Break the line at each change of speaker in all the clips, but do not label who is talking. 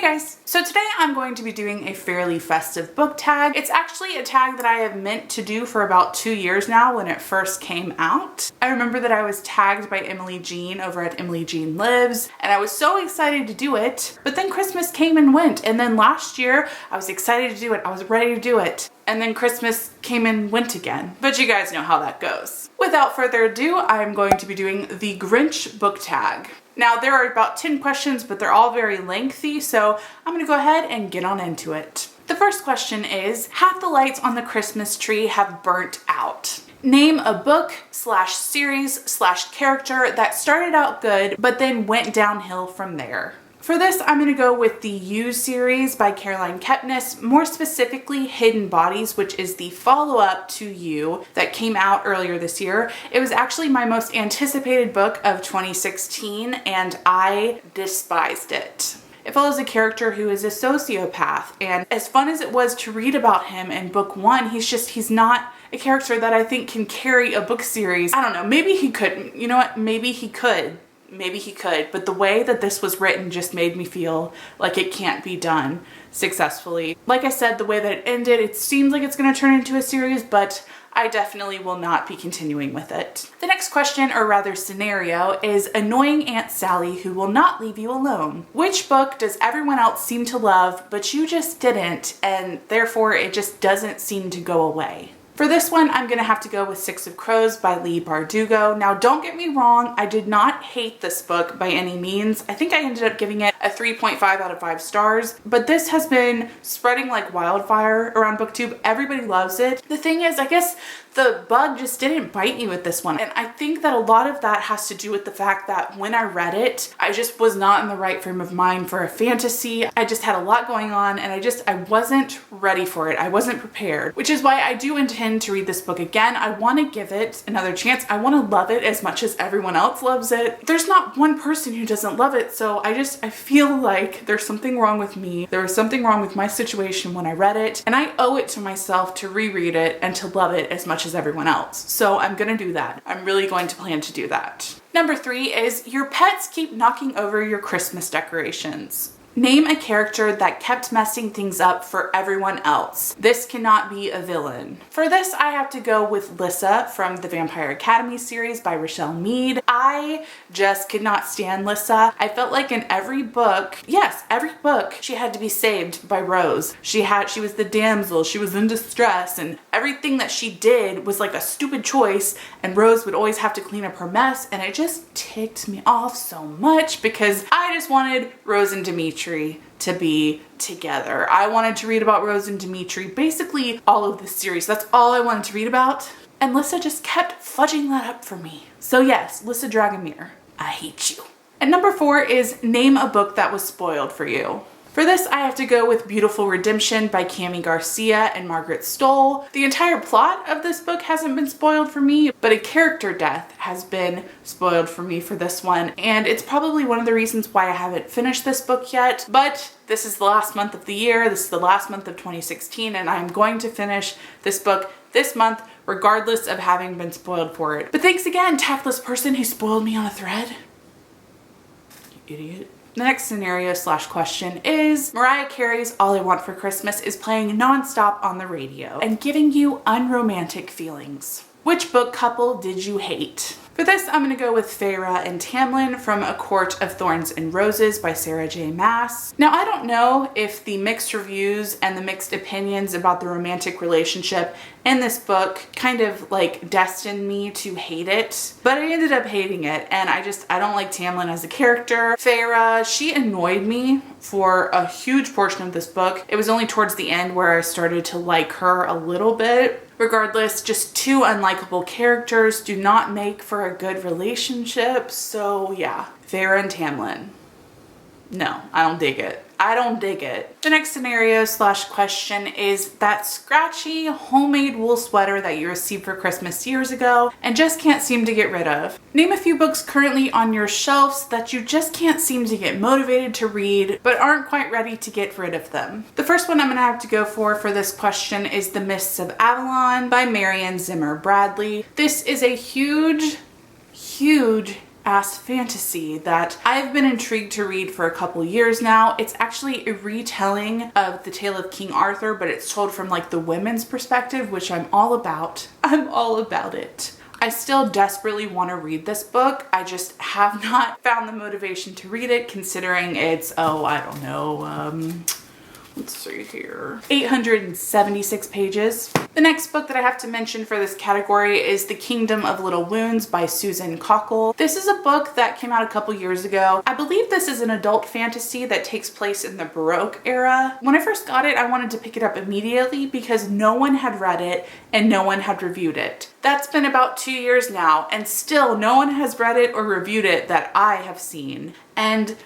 guys! So today I'm going to be doing a fairly festive book tag. It's actually a tag that I have meant to do for about 2 years now when it first came out. I remember that I was tagged by Emily Jean over at Emily Jean Lives, and I was so excited to do it, but then Christmas came and went, and then last year I was excited to do it, I was ready to do it, and then Christmas came and went again. But you guys know how that goes. Without further ado, I'm going to be doing the Grinch book tag. Now there are about 10 questions, but they're all very lengthy, so I'm gonna go ahead and get on into it. The first question is, half the lights on the Christmas tree have burnt out. Name a book slash series slash character that started out good, but then went downhill from there. For this, I'm going to go with the You series by Caroline Kepnes, more specifically Hidden Bodies, which is the follow-up to You that came out earlier this year. It was actually my most anticipated book of 2016, and I despised it. It follows a character who is a sociopath, and as fun as it was to read about him in book one, he's not a character that I think can carry a book series. I don't know, maybe he couldn't. You know what? Maybe he could. Maybe he could, but the way that this was written just made me feel like it can't be done successfully. Like I said, the way that it ended, it seems like it's going to turn into a series, but I definitely will not be continuing with it. The next question, or rather scenario, is annoying Aunt Sally who will not leave you alone. Which book does everyone else seem to love, but you just didn't, and therefore it just doesn't seem to go away? For this one, I'm gonna have to go with Six of Crows by Leigh Bardugo. Now, don't get me wrong, I did not hate this book by any means. I think I ended up giving it a 3.5 out of 5 stars, but this has been spreading like wildfire around BookTube. Everybody loves it. The thing is, I guess the bug just didn't bite me with this one. And I think that a lot of that has to do with the fact that when I read it, I just was not in the right frame of mind for a fantasy. I just had a lot going on and I wasn't ready for it. I wasn't prepared, which is why I do intend to read this book again. I want to give it another chance. I want to love it as much as everyone else loves it. There's not one person who doesn't love it, so I feel like there's something wrong with me. There was something wrong with my situation when I read it, and I owe it to myself to reread it and to love it as much as everyone else. So I'm gonna do that. I'm really going to plan to do that. Number 3 is your pets keep knocking over your Christmas decorations. Name a character that kept messing things up for everyone else. This cannot be a villain. For this, I have to go with Lissa from the Vampire Academy series by Rochelle Mead. I just could not stand Lissa. I felt like in every book, yes, every book, she had to be saved by Rose. She was the damsel, she was in distress, and everything that she did was like a stupid choice, and Rose would always have to clean up her mess, and it just ticked me off so much because I just wanted Rose and Dimitri to be together. I wanted to read about Rose and Dimitri, basically all of this series. That's all I wanted to read about. And Lissa just kept fudging that up for me. So yes, Lissa Dragomir, I hate you. And number 4 is name a book that was spoiled for you. For this, I have to go with Beautiful Redemption by Cami Garcia and Margaret Stoll. The entire plot of this book hasn't been spoiled for me, but a character death has been spoiled for me for this one. And it's probably one of the reasons why I haven't finished this book yet, but this is the last month of the year. This is the last month of 2016, and I'm going to finish this book this month, regardless of having been spoiled for it. But thanks again, tactless person who spoiled me on a thread. You idiot. The next scenario slash question is Mariah Carey's All I Want for Christmas is playing nonstop on the radio and giving you unromantic feelings. Which book couple did you hate? For this, I'm gonna go with Feyre and Tamlin from A Court of Thorns and Roses by Sarah J. Maas. Now, I don't know if the mixed reviews and the mixed opinions about the romantic relationship in this book kind of like destined me to hate it, but I ended up hating it, and I don't like Tamlin as a character. Feyre, she annoyed me for a huge portion of this book. It was only towards the end where I started to like her a little bit. Regardless, just two unlikable characters do not make for a good relationship. So yeah, Feyre and Tamlin. No, I don't dig it. I don't dig it. The next scenario slash question is that scratchy homemade wool sweater that you received for Christmas years ago and just can't seem to get rid of. Name a few books currently on your shelves that you just can't seem to get motivated to read but aren't quite ready to get rid of them. The first one I'm gonna have to go for this question is The Mists of Avalon by Marion Zimmer Bradley. This is a huge ass fantasy that I've been intrigued to read for a couple years now. It's actually a retelling of the tale of King Arthur, but it's told from like the women's perspective, which I'm all about. I'm all about it. I still desperately want to read this book. I just have not found the motivation to read it, considering it's, oh, I don't know, let's see here, 876 pages. The next book that I have to mention for this category is The Kingdom of Little Wounds by Susan Cockle. This is a book that came out a couple years ago. I believe this is an adult fantasy that takes place in the Baroque era. When I first got it, I wanted to pick it up immediately because no one had read it and no one had reviewed it. That's been about 2 years now, and still no one has read it or reviewed it that I have seen. And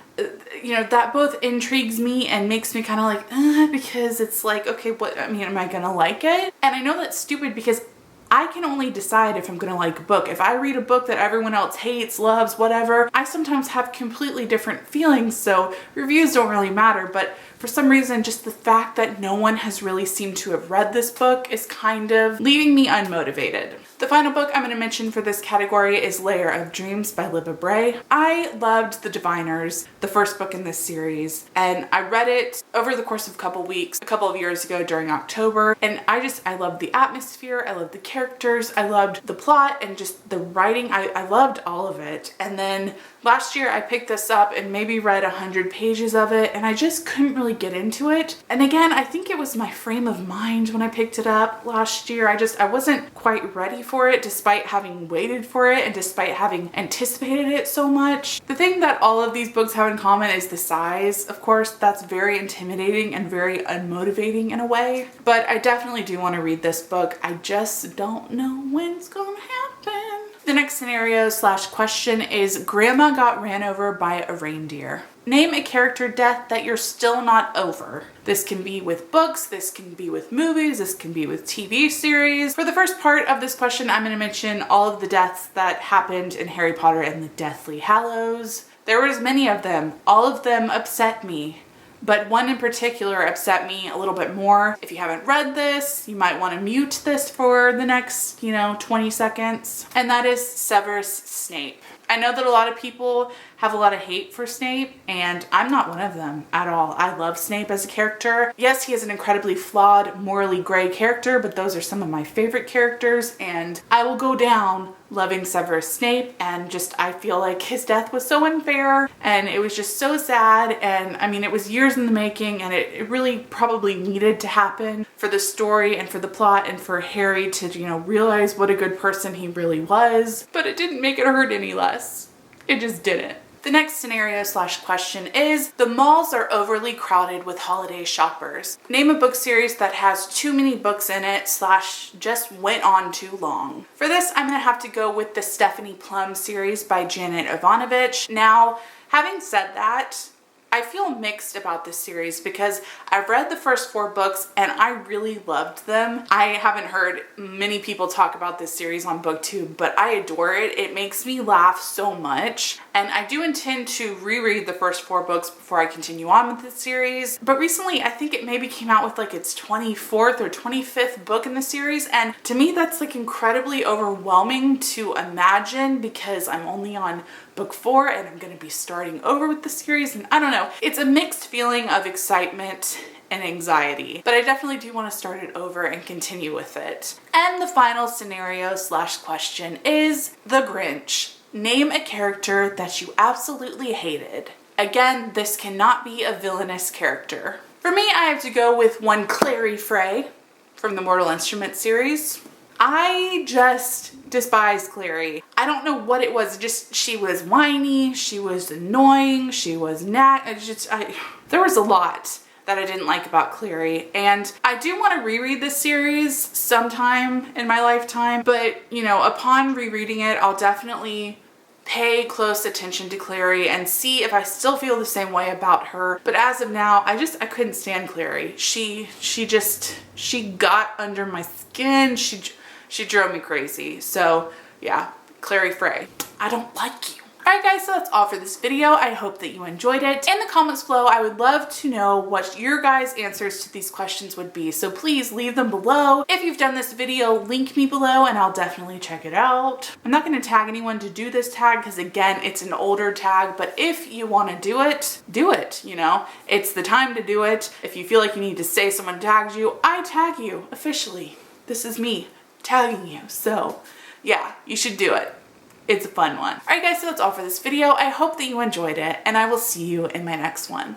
you know, that both intrigues me and makes me kind of like, because it's like, okay, what, I mean, am I gonna like it? And I know that's stupid because I can only decide if I'm gonna like a book. If I read a book that everyone else hates, loves, whatever, I sometimes have completely different feelings, so reviews don't really matter. But for some reason, just the fact that no one has really seemed to have read this book is kind of leaving me unmotivated. The final book I'm going to mention for this category is Layer of Dreams by Libba Bray. I loved The Diviners, the first book in this series, and I read it over the course of a couple weeks, a couple of years ago during October, and I loved the atmosphere, I loved the characters, I loved the plot, and just the writing. I loved all of it. And then last year I picked this up and maybe read 100 pages of it, and I just couldn't really get into it. And again, I think it was my frame of mind when I picked it up last year. I wasn't quite ready for it, despite having waited for it and despite having anticipated it so much. The thing that all of these books have in common is the size. Of course, that's very intimidating and very unmotivating in a way, but I definitely do want to read this book. I just don't know when it's gonna happen. The next scenario / question is Grandma Got Ran Over by a Reindeer. Name a character death that you're still not over. This can be with books, this can be with movies, this can be with TV series. For the first part of this question, I'm going to mention all of the deaths that happened in Harry Potter and the Deathly Hallows. There was many of them. All of them upset me, but one in particular upset me a little bit more. If you haven't read this, you might want to mute this for the next, 20 seconds. And that is Severus Snape. I know that a lot of people have a lot of hate for Snape, and I'm not one of them at all. I love Snape as a character. Yes, he is an incredibly flawed, morally gray character, but those are some of my favorite characters, and I will go down loving Severus Snape. And I feel like his death was so unfair, and it was just so sad. And I mean, it was years in the making, and it really probably needed to happen for the story and for the plot and for Harry to, realize what a good person he really was. But it didn't make it hurt any less. It just didn't. The next scenario / question is the malls are overly crowded with holiday shoppers. Name a book series that has too many books in it / just went on too long. For this, I'm gonna have to go with the Stephanie Plum series by Janet Ivanovich. Now, having said that, I feel mixed about this series because I've read the first 4 books and I really loved them. I haven't heard many people talk about this series on BookTube, but I adore it. It makes me laugh so much. And I do intend to reread the first 4 books before I continue on with the series. But recently, I think it maybe came out with like its 24th or 25th book in the series. And to me, that's like incredibly overwhelming to imagine because I'm only on book 4 and I'm going to be starting over with the series, and I don't know. It's a mixed feeling of excitement and anxiety, but I definitely do want to start it over and continue with it. And the final scenario / question is The Grinch. Name a character that you absolutely hated. Again, this cannot be a villainous character. For me, I have to go with one Clary Frey from the Mortal Instruments series. I just despise Clary. I don't know what it was, just she was whiny, she was annoying, she was there was a lot that I didn't like about Clary, and I do want to reread this series sometime in my lifetime, but upon rereading it, I'll definitely pay close attention to Clary and see if I still feel the same way about her. But as of now, I couldn't stand Clary. She got under my skin. She drove me crazy. So yeah, Clary Frey, I don't like you. Alright guys, so that's all for this video. I hope that you enjoyed it. In the comments below, I would love to know what your guys' answers to these questions would be. So please leave them below. If you've done this video, link me below and I'll definitely check it out. I'm not going to tag anyone to do this tag because again, it's an older tag, but if you want to do it, you know? It's the time to do it. If you feel like you need to say someone tagged you, I tag you officially. This is me tagging you. So yeah, you should do it. It's a fun one. Alright guys, so that's all for this video. I hope that you enjoyed it and I will see you in my next one.